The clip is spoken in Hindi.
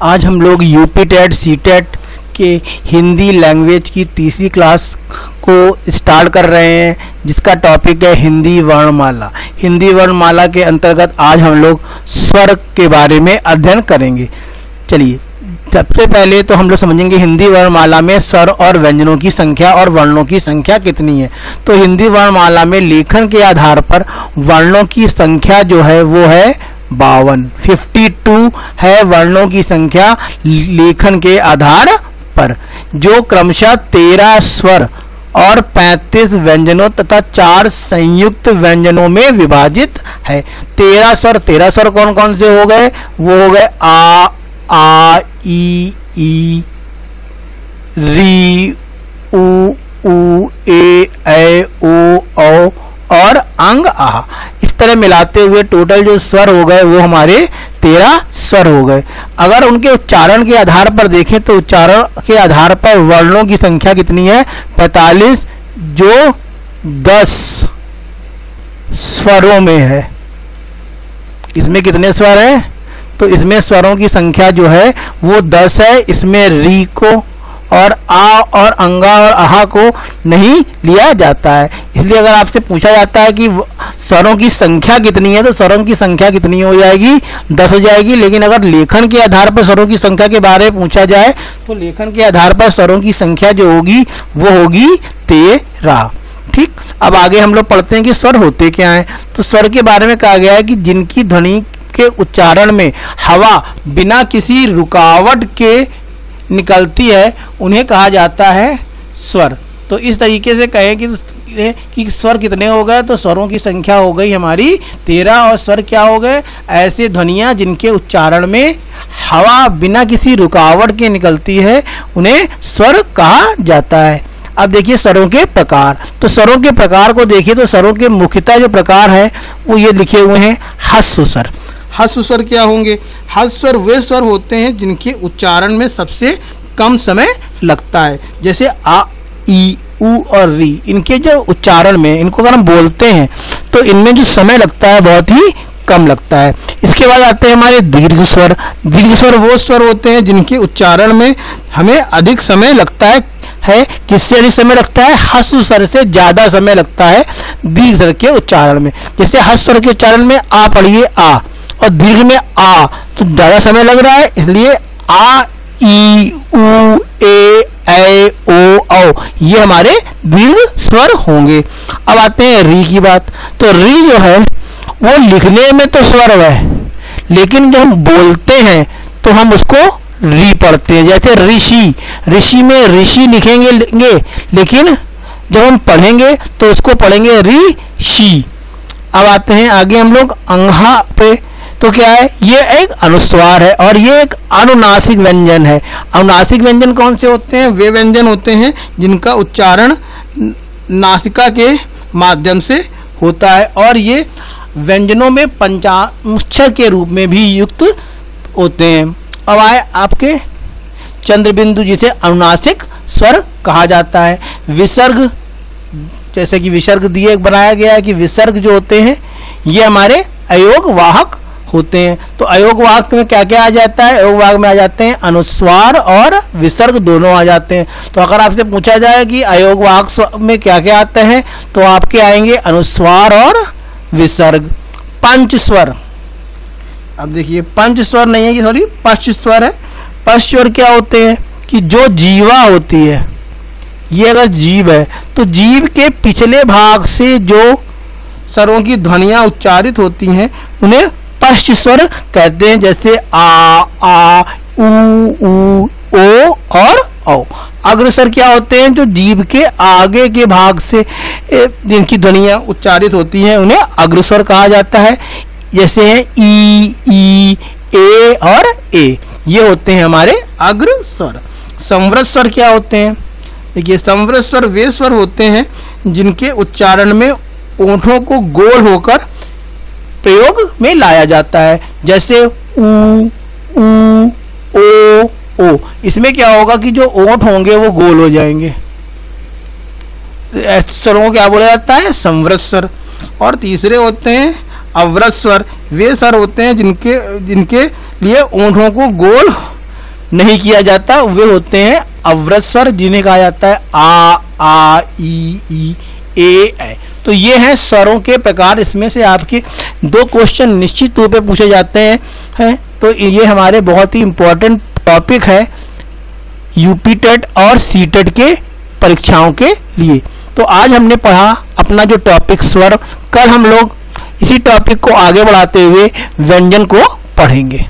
आज हम लोग यूपी टेट सी टेट के हिंदी लैंग्वेज की तीसरी क्लास को स्टार्ट कर रहे हैं, जिसका टॉपिक है हिंदी वर्णमाला। हिंदी वर्णमाला के अंतर्गत आज हम लोग स्वर के बारे में अध्ययन करेंगे। चलिए, सबसे पहले तो हम लोग समझेंगे हिंदी वर्णमाला में स्वर और व्यंजनों की संख्या और वर्णों की संख्या कितनी है। तो हिंदी वर्णमाला में लेखन के आधार पर वर्णों की संख्या जो है वो है 52 है वर्णों की संख्या लेखन के आधार पर, जो क्रमशः 13 स्वर और 35 व्यंजनों तथा 4 संयुक्त व्यंजनों में विभाजित है। 13 स्वर कौन कौन से हो गए? वो हो गए आ ई री उ ए ओ और अंग आ। इस तरह मिलाते हुए टोटल जो स्वर हो गए वो हमारे 13 स्वर हो गए। अगर उनके उच्चारण के आधार पर देखें तो उच्चारण के आधार पर वर्णों की संख्या कितनी है? 45, जो 10 स्वरों में है। इसमें कितने स्वर हैं? तो इसमें स्वरों की संख्या जो है वो 10 है। इसमें री को और आ और अंगा और आहा को नहीं लिया जाता है। इसलिए अगर आपसे पूछा जाता है कि स्वरों की संख्या कितनी है, तो स्वरों की संख्या कितनी हो जाएगी? 10 हो जाएगी। लेकिन अगर लेखन के आधार पर स्वरों की संख्या के बारे में पूछा जाए तो लेखन के आधार पर स्वरों की संख्या जो होगी वो होगी 13। ठीक, अब आगे हम लोग पढ़ते हैं कि स्वर होते क्या हैं। तो स्वर के बारे में कहा गया है कि जिनकी ध्वनि के उच्चारण में हवा बिना किसी रुकावट के निकलती है उन्हें कहा जाता है स्वर। तो इस तरीके से कहें कि स्वर कितने हो गए, तो स्वरों की संख्या हो गई हमारी 13। और स्वर क्या हो गए? ऐसे ध्वनियाँ जिनके उच्चारण में हवा बिना किसी रुकावट के निकलती है उन्हें स्वर कहा जाता है। अब देखिए स्वरों के प्रकार। तो स्वरों के प्रकार को देखिए तो स्वरों के मुख्यतः जो प्रकार है वो ये लिखे हुए हैं। ह्रस्व स्वर। ह्रस्व स्वर क्या होंगे? ह्रस्व स्वर वे स्वर होते हैं जिनके उच्चारण में सबसे कम समय लगता है, जैसे आ ई उ और री। इनके जो उच्चारण में, इनको अगर हम बोलते हैं तो इनमें जो समय लगता है बहुत ही कम लगता है। इसके बाद आते हैं हमारे दीर्घ स्वर। दीर्घ स्वर वो स्वर होते हैं जिनके उच्चारण में हमें अधिक समय लगता है। किससे अधिक समय लगता है? ह्रस्व स्वर से ज़्यादा समय लगता है दीर्घ स्वर के उच्चारण में। जैसे ह्रस्व स्वर के उच्चारण में आ पढ़िए आ, और दीर्घ में आ तो ज़्यादा समय लग रहा है, इसलिए आ ई उ ए ओ औ ये हमारे दीर्घ स्वर होंगे। अब आते हैं री की बात। तो री जो है वो लिखने में तो स्वर है, लेकिन जब हम बोलते हैं तो हम उसको री पढ़ते हैं। जैसे ऋषि, ऋषि में ऋषि लिखेंगे, लेकिन जब हम पढ़ेंगे तो उसको पढ़ेंगे ऋषि। अब आते हैं आगे हम लोग अंहा पे। तो क्या है? ये एक अनुस्वार है और ये एक अनुनासिक व्यंजन है। अनुनासिक व्यंजन कौन से होते हैं? वे व्यंजन होते हैं जिनका उच्चारण नासिका के माध्यम से होता है और ये व्यंजनों में पंचाक्षर के रूप में भी युक्त होते हैं। अब आए आपके चंद्रबिंदु, जिसे अनुनासिक स्वर कहा जाता है। विसर्ग, जैसे कि विसर्ग दिए बनाया गया है कि विसर्ग जो होते हैं ये हमारे अयोग वाहक होते हैं। तो अयोग वाहक में क्या क्या आ जाता है? अयोग वाहक में आ जाते हैं अनुस्वार और विसर्ग, दोनों आ जाते हैं। तो अगर आपसे पूछा जाए कि अयोग वाहक में क्या क्या आते हैं तो आपके आएंगे अनुस्वार और विसर्ग। पंच स्वर। अब देखिए, पंच स्वर नहीं है कि सॉरी पश्च स्वर है। पश्च स्वर क्या होते हैं? कि जो जीवा होती है, ये अगर जीव है तो जीव के पिछले भाग से जो स्वरों की ध्वनियाँ उच्चारित होती हैं उन्हें पश्च स्वर कहते हैं। जैसे आ उ ओ और औ। अग्रस्वर क्या होते हैं? जो जीभ के आगे के भाग से जिनकी ध्वनियाँ उच्चारित होती हैं उन्हें अग्रस्वर कहा जाता है। जैसे हैं ई ए और ए, ये होते हैं हमारे अग्रस्वर। संवृत स्वर क्या होते हैं? देखिए, संवृत स्वर वे स्वर होते हैं जिनके उच्चारण में ओंठों को गोल होकर प्रयोग में लाया जाता है। जैसे उ ओ। इसमें क्या होगा कि जो ओंठ होंगे वो गोल हो जाएंगे। स्वरों को क्या बोला जाता है? संवृत स्वर। और तीसरे होते हैं अवरत स्वर। वे स्वर होते हैं जिनके लिए ओंठों को गोल नहीं किया जाता, वे होते हैं अवरत स्वर, जिन्हें कहा जाता है आ ई ए। तो ये हैं स्वरों के प्रकार। इसमें से आपके 2 क्वेश्चन निश्चित रूप से पूछे जाते हैं। तो ये हमारे बहुत ही इंपॉर्टेंट टॉपिक है यूपी टेट और सी टेट के परीक्षाओं के लिए। तो आज हमने पढ़ा अपना जो टॉपिक स्वर। कल हम लोग इसी टॉपिक को आगे बढ़ाते हुए व्यंजन को पढ़ेंगे।